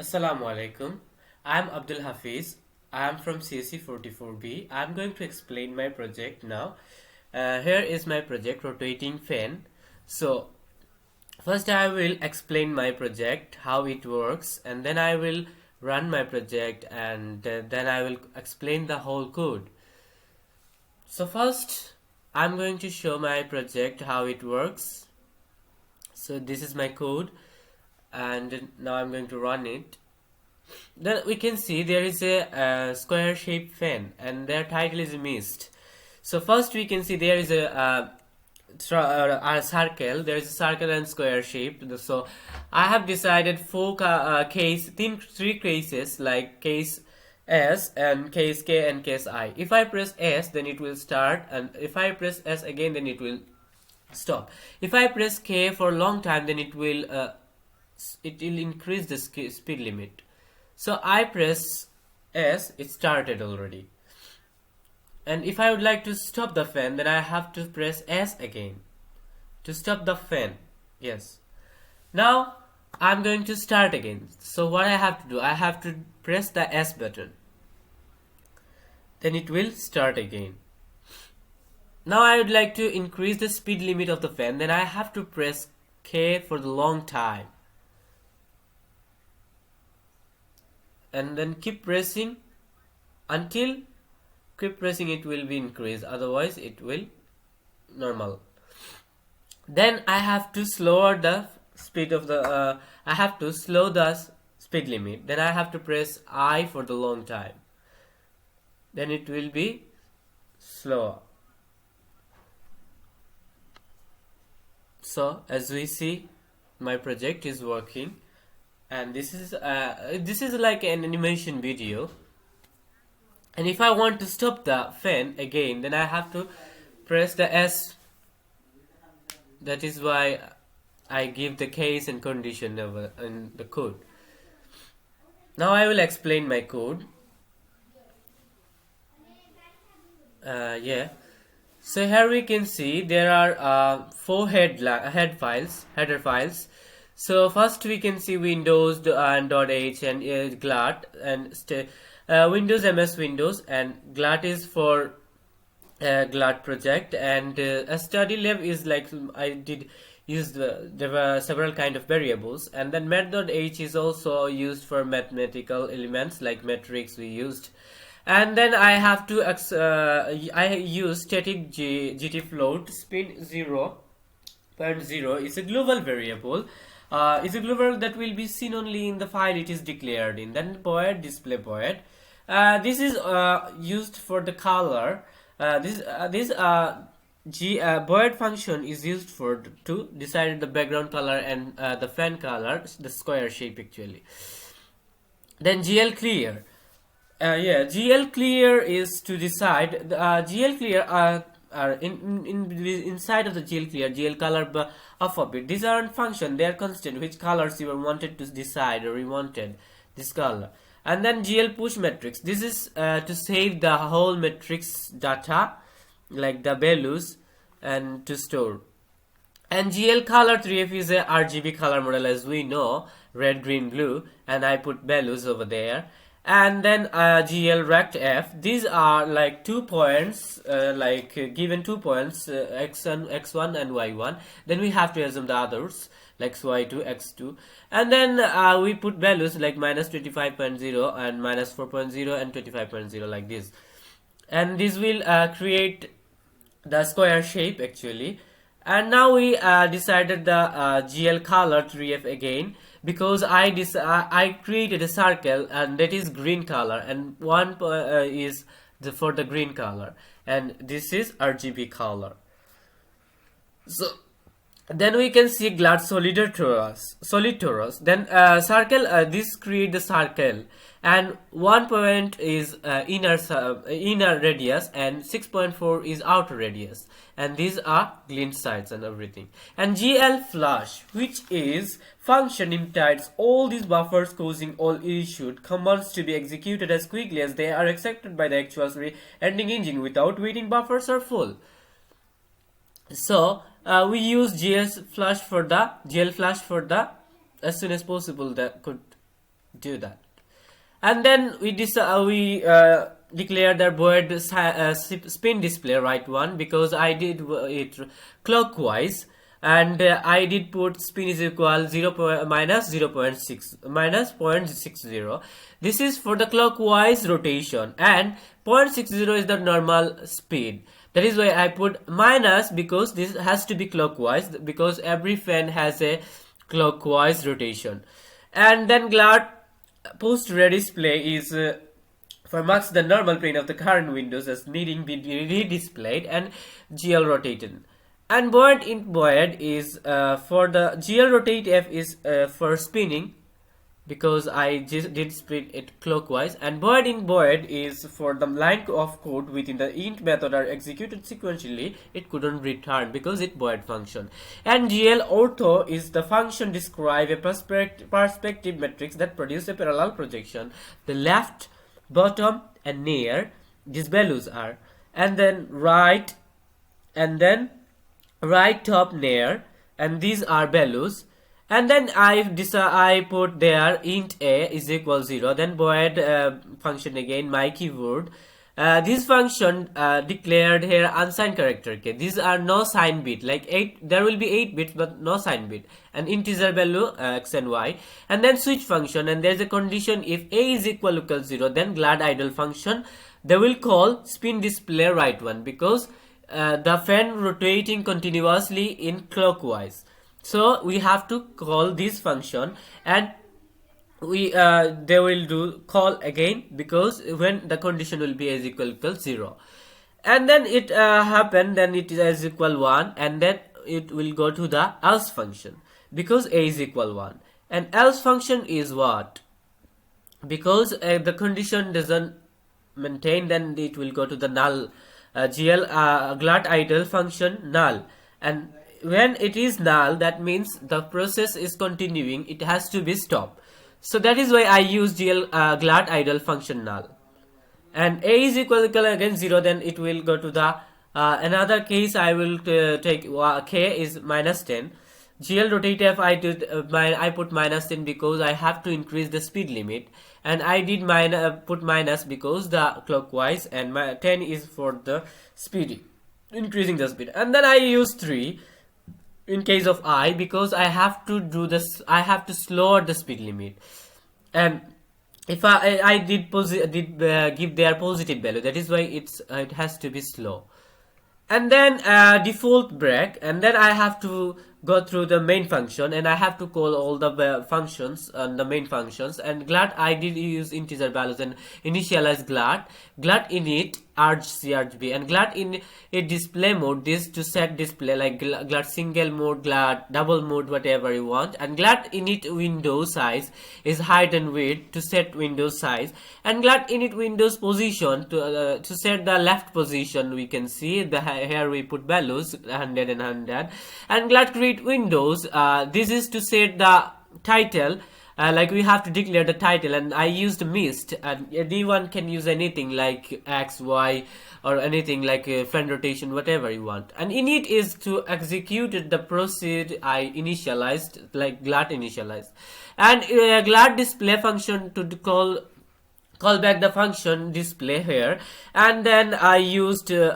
Assalamu alaikum. I'm Abdul Hafiz. I'm from CSE 44B. I'm going to explain my project now. Here is my project, rotating fan. So, first I will explain my project, how it works, and then I will run my project, and then I will explain the whole code. So first, I'm going to show my project, how it works. So this is my code, and now I'm going to run it. Then we can see there is a square shaped fan and their title is mist. So first we can see there is a circle. There is a circle and square shape. So I have decided three cases, like case S and case K and case I. If I press S, then it will start, and if I press S again, then it will stop. If I press K for a long time, then it will increase the speed limit. So I press S, it started already. And if I would like to stop the fan, then I have to press S again to stop the fan. Yes. Now I'm going to start again. So what I have to do, I have to press the S button. Then it will start again. Now I would like to increase the speed limit of the fan, then I have to press K for the long time. And then keep pressing until it will be increased, otherwise it will normal. Then I have to slow the speed of the I have to slow the speed limit. Then I have to press I for the long time, then it will be slower. So as we see, my project is working, and this is like an animation video. And if I want to stop the fan again, then I have to press the S. That is why I give the case and condition in the code. Now I will explain my code. Yeah. So here we can see there are four header files. So first we can see Windows and .h and GLAT and Windows MS Windows, and GLAT is for GLAT project, and a study lab is like I did use there were several kind of variables, and then math.h is also used for mathematical elements like matrix we used. And then I have to I use static gt float spin 0.0 is a global variable. Is a global that will be seen only in the file it is declared in. Then void display void. This is used for the color. This void function is used to decide the background color and the fan color, the square shape actually. Then GL clear. GL clear is to decide the GL clear are inside of the GL clear, GL color alphabet. These aren't function; they are constant. Which colors you wanted to decide, or you wanted this color. And then GL push matrix. This is to save the whole matrix data, like the values, and to store. And GL color 3F is a RGB color model, as we know, red, green, blue, and I put values over there. And then GL rect F, these are like 2 points, given 2 points, x1 and y1. Then we have to assume the others like y2, x2, and then we put values like minus 25.0 and minus 4.0 and 25.0 like this. And this will create the square shape actually. And now we decided the GL color 3F again, because I created a circle, and that is green color, and one is for the green color, and this is RGB color. So then we can see GLAT solid torus. Then circle, this create the circle, and 1 point is inner radius, and 6.4 is outer radius, and these are glint sides and everything. And GL flush, which is function imitates all these buffers, causing all issued commands to be executed as quickly as they are accepted by the actual ending engine without waiting buffers are full. So we use GL flash for the as soon as possible that could do that. And then we declare that board spin display right one, because I did it clockwise, and I did put spin is equal 0 minus 0 0.6 minus 0.60. This is for the clockwise rotation, and 0.60 is the normal speed. That is why I put minus, because this has to be clockwise, because every fan has a clockwise rotation. And then GLAD post redisplay is for marks the normal plane of the current windows as needing be redisplayed and GL rotated. And buoyant in buoyant is for the GL rotate F is for spinning, because I just did split it clockwise, and buoyant in buoyant is for the line of code within the int method are executed sequentially. It couldn't return because it buoyant function. And GL ortho is the function describe a perspective matrix that produce a parallel projection. The left, bottom, and near, these values are, and then right, and then right, top, near, and these are values. And then I put there int a is equal 0. Then void function again, my keyword. This function declared here unsigned character k. These are no sign bit, like 8. There will be 8 bits, but no sign bit. An integer value x and y. And then switch function, and there is a condition if a is equal 0. Then GLAD idle function. They will call spin display right one, because the fan rotating continuously in clockwise. So we have to call this function, and they will do call again, because when the condition will be as equal 0, and then it happen, then it is as equal 1, and then it will go to the else function, because a is equal 1. And else function is what? Because the condition doesn't maintain, then it will go to the null. GLAD idle function null, and when it is null, that means the process is continuing, it has to be stopped. So that is why I use GLAD idle function null. And a is equal again 0, then it will go to the another case. I will take k is minus 10. GL rotate F, I put minus 10 because I have to increase the speed limit, and I did put minus because the clockwise, and my 10 is for the speedy, increasing the speed. And then I use 3 in case of I, because I have to do this, I have to slow the speed limit. And if I did give their positive value, that is why it has to be slow. And then default break, and then I have to go through the main function, and I have to call all the functions and the main functions. And GLAD I did use integer values and initialize GLAD init arg crgb, and GLAD in a display mode, this to set display, like GLAD single mode, GLAD double mode, whatever you want. And GLAD init window size is height and width to set window size, and GLAD init windows position to set the left position. We can see here we put values 100 and 100. And GLAD create windows, this is to set the title. Like we have to declare the title, and I used mist, and anyone can use anything like x, y, or anything like fan rotation, whatever you want. And init is to execute the proceed I initialized, like GLAD initialized. And GLAD display function to call back the function display here. And then I used to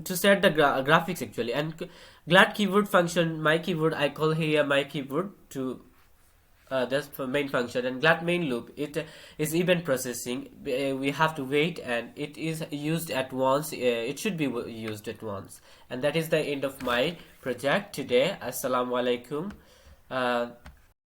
set the graphics actually. And GLAD keyword function, my keyword, I call here my keyword to that's for main function. And GLAD main loop, it is event processing. We have to wait, and it is used at once. It should be used at once. And that is the end of my project today. Assalamu alaikum.